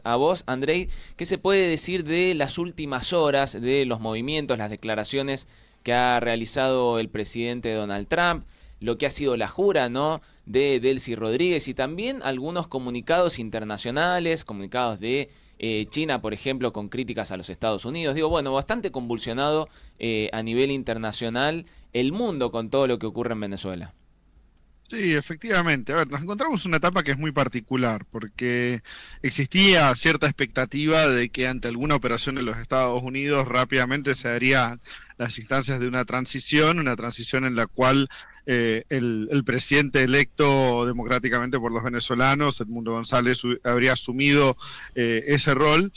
A vos, Andrei, ¿qué se puede decir de las últimas horas, de los movimientos, las declaraciones que ha realizado el presidente Donald Trump, lo que ha sido la jura, ¿no?, de Delcy Rodríguez y también algunos comunicados internacionales, comunicados de China, por ejemplo, con críticas a los Estados Unidos? Digo, bueno, bastante convulsionado a nivel internacional el mundo con todo lo que ocurre en Venezuela. Sí, efectivamente. A ver, nos encontramos una etapa que es muy particular, porque existía cierta expectativa de que ante alguna operación de los Estados Unidos rápidamente se darían las instancias de una transición en la cual el presidente electo democráticamente por los venezolanos, Edmundo González, habría asumido ese rol.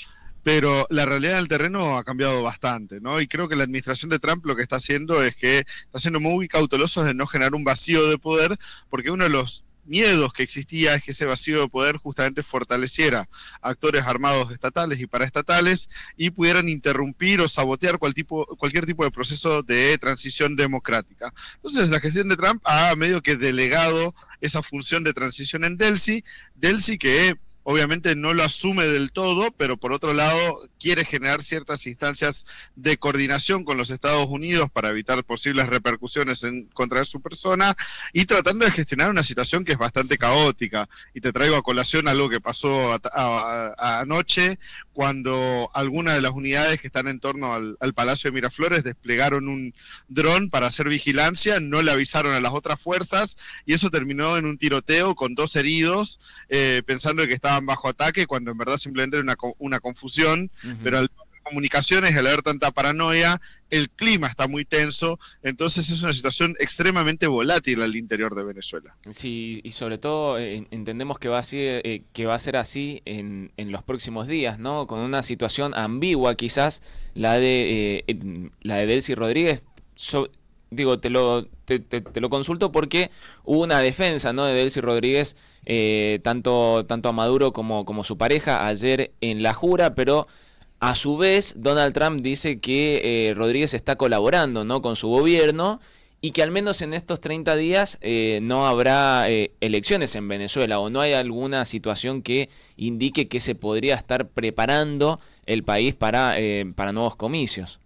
Pero la realidad del terreno ha cambiado bastante, ¿no? Y creo que la administración de Trump lo que está haciendo es que está siendo muy cauteloso de no generar un vacío de poder, porque uno de los miedos que existía es que ese vacío de poder justamente fortaleciera a actores armados estatales y paraestatales y pudieran interrumpir o sabotear cualquier tipo de proceso de transición democrática. Entonces la gestión de Trump ha medio que delegado esa función de transición en Delcy que obviamente no lo asume del todo, pero por otro lado quiere generar ciertas instancias de coordinación con los Estados Unidos para evitar posibles repercusiones contra su persona y tratando de gestionar una situación que es bastante caótica. Y te traigo a colación algo que pasó anoche, cuando algunas de las unidades que están en torno al Palacio de Miraflores desplegaron un dron para hacer vigilancia, no le avisaron a las otras fuerzas y eso terminó en un tiroteo con 2 heridos, pensando que estaban bajo ataque, cuando en verdad simplemente era una confusión, pero al comunicaciones y al haber tanta paranoia, el clima está muy tenso, entonces es una situación extremadamente volátil al interior de Venezuela. Sí, y sobre todo entendemos que va a ser así en los próximos días, ¿no? Con una situación ambigua quizás, la de Delcy Rodríguez. Digo, te lo consulto porque hubo una defensa, ¿no?, de Delcy Rodríguez, tanto a Maduro como su pareja ayer en la jura, pero a su vez Donald Trump dice que Rodríguez está colaborando, ¿no?, con su gobierno y que al menos en estos 30 días no habrá elecciones en Venezuela, o no hay alguna situación que indique que se podría estar preparando el país para nuevos comicios.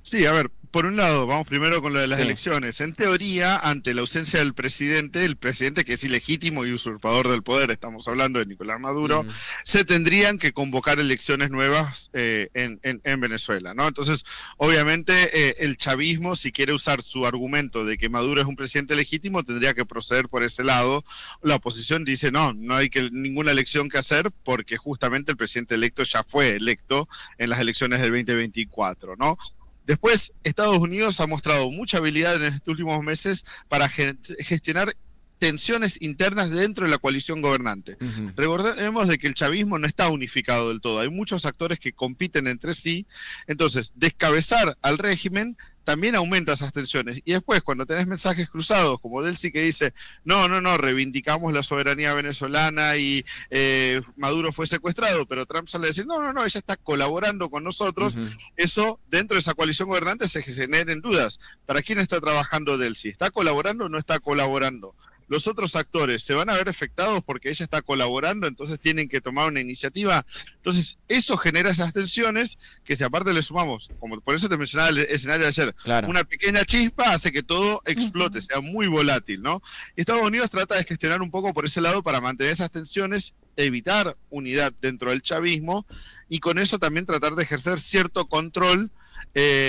Sí, a ver, por un lado, vamos primero con lo de las Sí. elecciones. En teoría, ante la ausencia del presidente, el presidente que es ilegítimo y usurpador del poder, estamos hablando de Nicolás Maduro, Ujú. se tendrían que convocar elecciones nuevas en Venezuela, ¿no? Entonces, obviamente, el chavismo, si quiere usar su argumento de que Maduro es un presidente legítimo, tendría que proceder por ese lado. La oposición dice, no, no hay ninguna elección que hacer porque justamente el presidente electo ya fue electo en las elecciones del 2024, ¿no? Después, Estados Unidos ha mostrado mucha habilidad en estos últimos meses para gestionar tensiones internas dentro de la coalición gobernante. Ujú. Recordemos de que el chavismo no está unificado del todo, hay muchos actores que compiten entre sí, entonces descabezar al régimen también aumenta esas tensiones. Y después, cuando tenés mensajes cruzados, como Delcy que dice, no, no, no, reivindicamos la soberanía venezolana y Maduro fue secuestrado, pero Trump sale a decir, no, no, no, ella está colaborando con nosotros, Ujú. eso dentro de esa coalición gobernante se generen dudas. ¿Para quién está trabajando Delcy? ¿Está colaborando o no está colaborando? Los otros actores se van a ver afectados porque ella está colaborando, entonces tienen que tomar una iniciativa. Entonces, eso genera esas tensiones que si aparte le sumamos, como por eso te mencionaba el escenario de ayer, Claro. una pequeña chispa hace que todo explote, Ujú. sea muy volátil, ¿no? Y Estados Unidos trata de gestionar un poco por ese lado para mantener esas tensiones, evitar unidad dentro del chavismo y con eso también tratar de ejercer cierto control,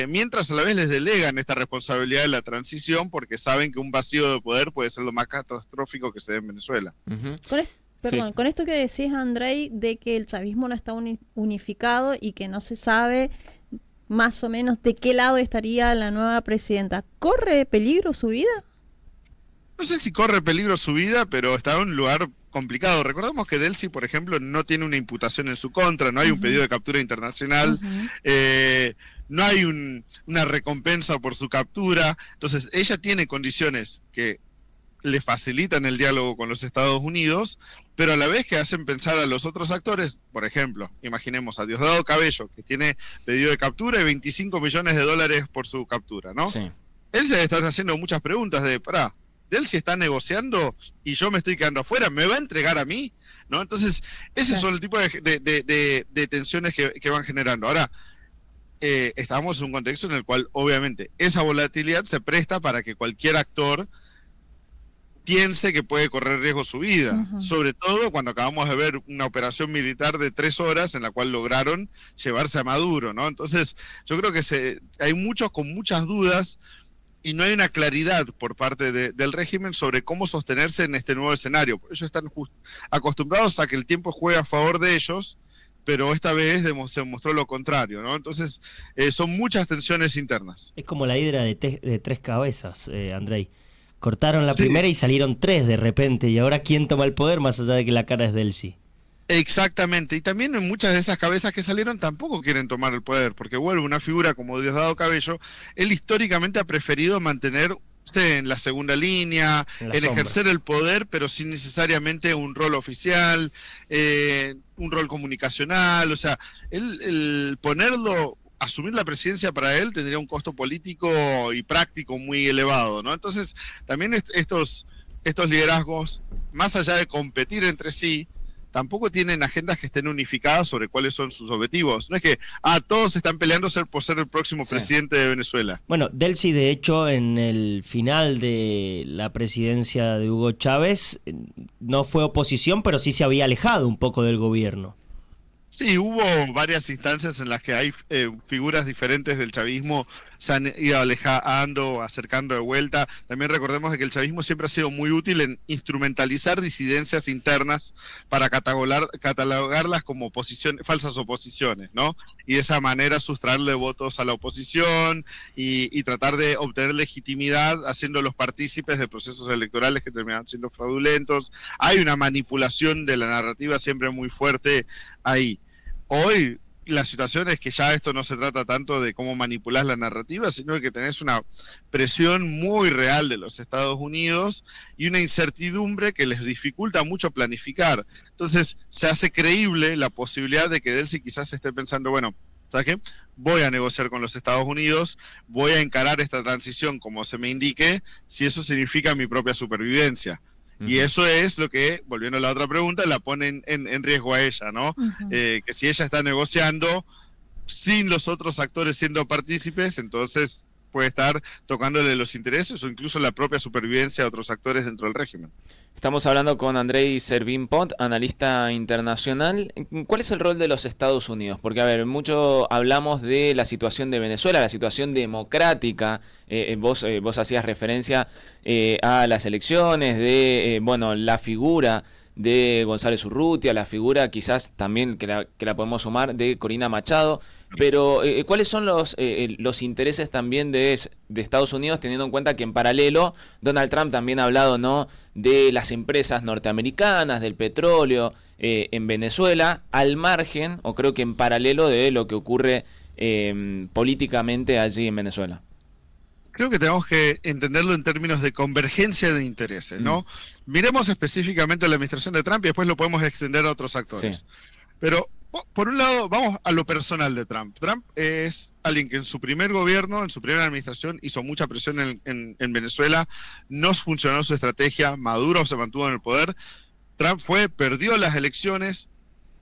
mientras a la vez les delegan esta responsabilidad de la transición porque saben que un vacío de poder puede ser lo más catastrófico que se dé en Venezuela. Ujú. Con es- Sí. Perdón, con esto que decís, Andrei, de que el chavismo no está unificado y que no se sabe más o menos de qué lado estaría la nueva presidenta, ¿corre peligro su vida? No sé si corre peligro su vida, pero está en un lugar complicado. Recordemos que Delcy, por ejemplo, no tiene una imputación en su contra, no hay un Ujú, pedido de captura internacional, ujú. no hay una recompensa por su captura. Entonces, ella tiene condiciones que le facilitan el diálogo con los Estados Unidos, pero a la vez que hacen pensar a los otros actores, por ejemplo, imaginemos a Diosdado Cabello, que tiene pedido de captura y 25 millones de dólares por su captura, ¿no? Sí. Él se está haciendo muchas preguntas de, pará, Delcy está negociando y yo me estoy quedando afuera, ¿me va a entregar a mí? ¿No? Entonces, ese son el tipo de tensiones que van generando. Ahora, estamos en un contexto en el cual, obviamente, esa volatilidad se presta para que cualquier actor piense que puede correr riesgo su vida, sobre todo cuando acabamos de ver una operación militar de 3 horas en la cual lograron llevarse a Maduro, ¿no? Entonces, yo creo que hay muchos con muchas dudas y no hay una claridad por parte del régimen sobre cómo sostenerse en este nuevo escenario. Por ellos están acostumbrados a que el tiempo juegue a favor de ellos, pero esta vez se mostró lo contrario, ¿no? Entonces, son muchas tensiones internas. Es como la hidra de 3 cabezas, Andrei. Cortaron la primera y salieron 3 de repente, y ahora ¿quién toma el poder más allá de que la cara es Delcy? Exactamente, y también en muchas de esas cabezas que salieron tampoco quieren tomar el poder, porque vuelve una figura como Diosdado Cabello, él históricamente ha preferido mantenerse en la segunda línea, en ejercer el poder, pero sin necesariamente un rol oficial, un rol comunicacional, o sea, el ponerlo, asumir la presidencia para él tendría un costo político y práctico muy elevado, ¿no? Entonces, también estos liderazgos, más allá de competir entre sí, tampoco tienen agendas que estén unificadas sobre cuáles son sus objetivos. No es que todos están peleando por ser el próximo presidente de Venezuela. Bueno, Delcy, de hecho, en el final de la presidencia de Hugo Chávez, no fue oposición, pero sí se había alejado un poco del gobierno. Sí, hubo varias instancias en las que hay figuras diferentes del chavismo se han ido alejando, acercando de vuelta. También recordemos de que el chavismo siempre ha sido muy útil en instrumentalizar disidencias internas para catalogarlas como falsas oposiciones, ¿no? Y de esa manera sustraerle votos a la oposición y tratar de obtener legitimidad haciéndolos partícipes de procesos electorales que terminan siendo fraudulentos. Hay una manipulación de la narrativa siempre muy fuerte ahí. Hoy la situación es que ya esto no se trata tanto de cómo manipular la narrativa, sino de que tenés una presión muy real de los Estados Unidos y una incertidumbre que les dificulta mucho planificar. Entonces se hace creíble la posibilidad de que Delcy quizás esté pensando, bueno, ¿sabes qué? Voy a negociar con los Estados Unidos, voy a encarar esta transición como se me indique, si eso significa mi propia supervivencia. Y eso es lo que, volviendo a la otra pregunta, la pone en riesgo a ella, ¿no? Que si ella está negociando sin los otros actores siendo partícipes, entonces puede estar tocándole los intereses o incluso la propia supervivencia de otros actores dentro del régimen. Estamos hablando con Andrei Servin-Pont, analista internacional. ¿Cuál es el rol de los Estados Unidos? Porque, a ver, mucho hablamos de la situación de Venezuela, la situación democrática. Vos hacías referencia a las elecciones, de la figura de González Urrutia, la figura quizás también que la podemos sumar de Corina Machado. Pero, ¿cuáles son los intereses también de Estados Unidos, teniendo en cuenta que en paralelo Donald Trump también ha hablado, ¿no?, de las empresas norteamericanas, del petróleo en Venezuela, al margen, o creo que en paralelo de lo que ocurre políticamente allí en Venezuela? Creo que tenemos que entenderlo en términos de convergencia de intereses, ¿no? Miremos específicamente la administración de Trump y después lo podemos extender a otros actores. Sí. Pero, por un lado, vamos a lo personal de Trump. Trump es alguien que en su primer gobierno, en su primera administración, hizo mucha presión en Venezuela, no funcionó su estrategia, Maduro se mantuvo en el poder, Trump perdió las elecciones,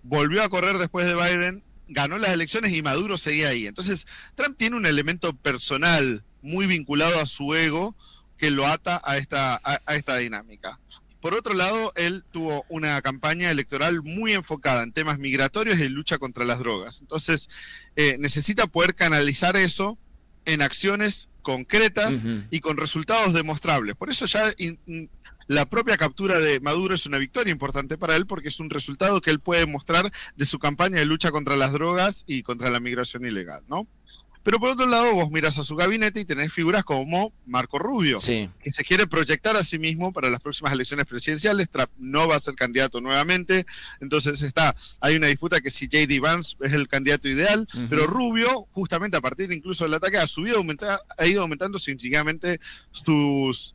volvió a correr después de Biden, ganó las elecciones y Maduro seguía ahí. Entonces, Trump tiene un elemento personal muy vinculado a su ego que lo ata a esta dinámica. Por otro lado, él tuvo una campaña electoral muy enfocada en temas migratorios y lucha contra las drogas. Entonces, necesita poder canalizar eso en acciones concretas y con resultados demostrables. Por eso ya la propia captura de Maduro es una victoria importante para él, porque es un resultado que él puede mostrar de su campaña de lucha contra las drogas y contra la migración ilegal, ¿no? Pero por otro lado, vos miras a su gabinete y tenés figuras como Marco Rubio, que se quiere proyectar a sí mismo para las próximas elecciones presidenciales. Trump no va a ser candidato nuevamente, entonces hay una disputa que si J.D. Vance es el candidato ideal, pero Rubio, justamente a partir incluso del ataque, ha ido aumentando significativamente sus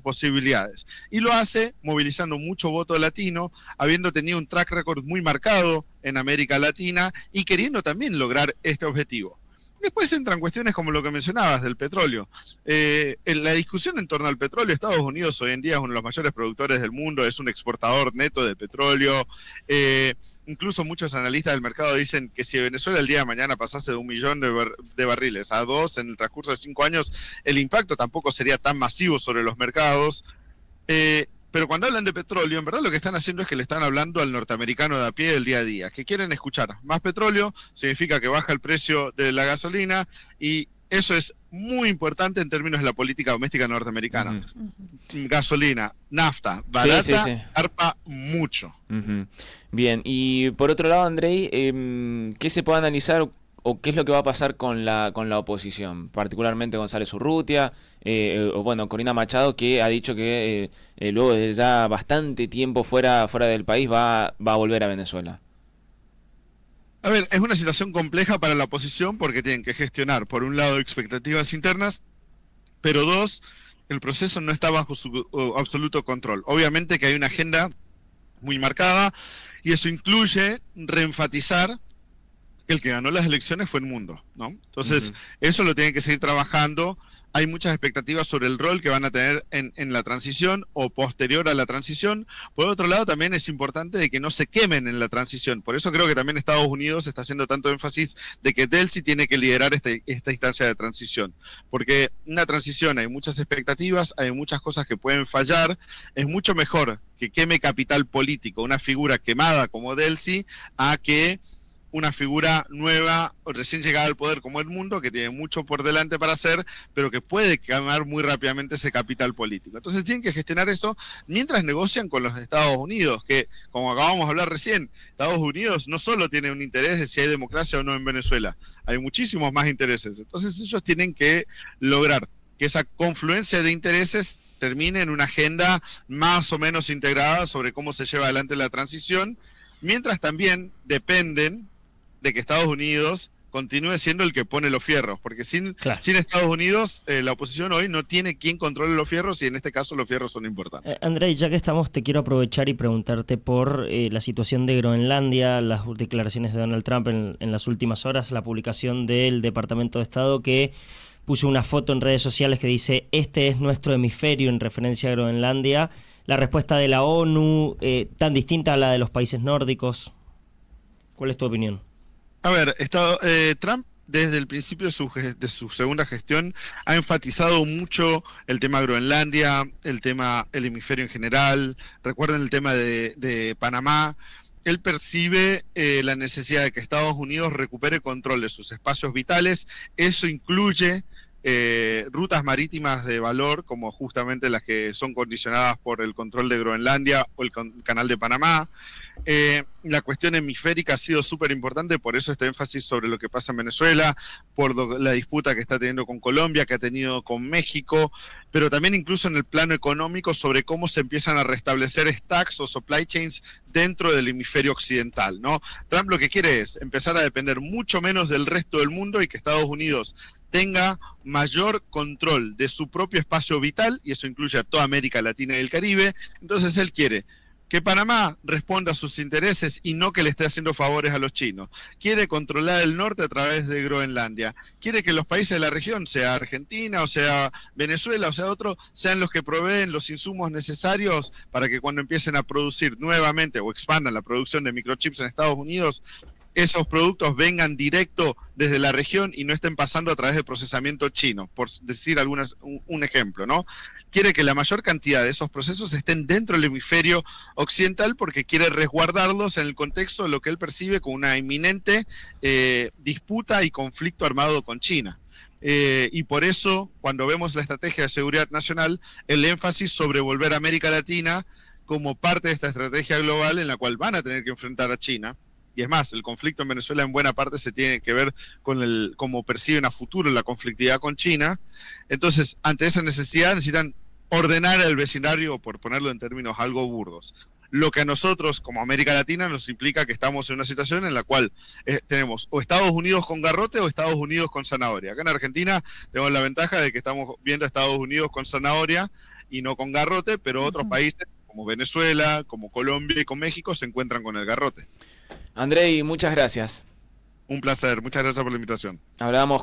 posibilidades. Y lo hace movilizando mucho voto latino, habiendo tenido un track record muy marcado en América Latina y queriendo también lograr este objetivo. Después entran cuestiones como lo que mencionabas del petróleo. En la discusión en torno al petróleo, Estados Unidos hoy en día es uno de los mayores productores del mundo, es un exportador neto de petróleo. Incluso muchos analistas del mercado dicen que si Venezuela el día de mañana pasase de 1 millón de barriles a 2 en el transcurso de 5 años, el impacto tampoco sería tan masivo sobre los mercados. Pero cuando hablan de petróleo, en verdad lo que están haciendo es que le están hablando al norteamericano de a pie del día a día, que quieren escuchar más petróleo, significa que baja el precio de la gasolina, y eso es muy importante en términos de la política doméstica norteamericana. Gasolina, nafta, barata, Sí, sí, sí. arpa mucho. Bien, y por otro lado, Andrei, ¿qué se puede analizar o qué es lo que va a pasar con la oposición? Particularmente González Urrutia, o bueno, Corina Machado, que ha dicho que luego de ya bastante tiempo fuera del país va a volver a Venezuela. A ver, es una situación compleja para la oposición porque tienen que gestionar, por un lado, expectativas internas, pero dos, el proceso no está bajo su absoluto control. Obviamente que hay una agenda muy marcada y eso incluye reenfatizar que el que ganó las elecciones fue el mundo, ¿no? Entonces, eso lo tienen que seguir trabajando. Hay muchas expectativas sobre el rol que van a tener en la transición o posterior a la transición. Por otro lado, también es importante de que no se quemen en la transición. Por eso creo que también Estados Unidos está haciendo tanto énfasis de que Delcy tiene que liderar esta instancia de transición. Porque en una transición hay muchas expectativas, hay muchas cosas que pueden fallar. Es mucho mejor que queme capital político, una figura quemada como Delcy, a que una figura nueva o recién llegada al poder como el mundo, que tiene mucho por delante para hacer, pero que puede quemar muy rápidamente ese capital político. Entonces tienen que gestionar esto mientras negocian con los Estados Unidos, que, como acabamos de hablar recién, Estados Unidos no solo tiene un interés de si hay democracia o no en Venezuela, hay muchísimos más intereses. Entonces ellos tienen que lograr que esa confluencia de intereses termine en una agenda más o menos integrada sobre cómo se lleva adelante la transición, mientras también dependen de que Estados Unidos continúe siendo el que pone los fierros, porque sin Estados Unidos la oposición hoy no tiene quien controle los fierros, y en este caso los fierros son importantes. Andrei, ya que estamos, te quiero aprovechar y preguntarte por la situación de Groenlandia, las declaraciones de Donald Trump en las últimas horas, la publicación del Departamento de Estado que puso una foto en redes sociales que dice: este es nuestro hemisferio, en referencia a Groenlandia. La respuesta de la ONU, tan distinta a la de los países nórdicos. ¿Cuál es tu opinión? A ver, Trump desde el principio de su segunda gestión ha enfatizado mucho el tema Groenlandia, el hemisferio en general. Recuerden el tema de Panamá. Él percibe la necesidad de que Estados Unidos recupere control de sus espacios vitales. Eso incluye rutas marítimas de valor, como justamente las que son condicionadas por el control de Groenlandia o el canal de Panamá. La cuestión hemisférica ha sido súper importante, por eso este énfasis sobre lo que pasa en Venezuela, por la disputa que está teniendo con Colombia, que ha tenido con México, pero también incluso en el plano económico sobre cómo se empiezan a restablecer stacks o supply chains dentro del hemisferio occidental, ¿no? Trump lo que quiere es empezar a depender mucho menos del resto del mundo y que Estados Unidos tenga mayor control de su propio espacio vital, y eso incluye a toda América Latina y el Caribe. Entonces él quiere que Panamá responda a sus intereses y no que le esté haciendo favores a los chinos. Quiere controlar el norte a través de Groenlandia. Quiere que los países de la región, sea Argentina, o sea Venezuela, o sea otro, sean los que proveen los insumos necesarios para que cuando empiecen a producir nuevamente o expandan la producción de microchips en Estados Unidos, esos productos vengan directo desde la región y no estén pasando a través de procesamiento chino, por decir un ejemplo, ¿no? Quiere que la mayor cantidad de esos procesos estén dentro del hemisferio occidental porque quiere resguardarlos en el contexto de lo que él percibe como una inminente disputa y conflicto armado con China. Y por eso, cuando vemos la estrategia de seguridad nacional, el énfasis sobre volver a América Latina como parte de esta estrategia global en la cual van a tener que enfrentar a China. Y es más, el conflicto en Venezuela en buena parte se tiene que ver con cómo perciben a futuro la conflictividad con China. Entonces, ante esa necesidad, necesitan ordenar el vecindario, por ponerlo en términos algo burdos. Lo que a nosotros, como América Latina, nos implica que estamos en una situación en la cual tenemos o Estados Unidos con garrote o Estados Unidos con zanahoria. Acá en Argentina tenemos la ventaja de que estamos viendo a Estados Unidos con zanahoria y no con garrote, pero otros países como Venezuela, como Colombia y con México se encuentran con el garrote. Andrei, muchas gracias. Un placer, muchas gracias por la invitación. Hablábamos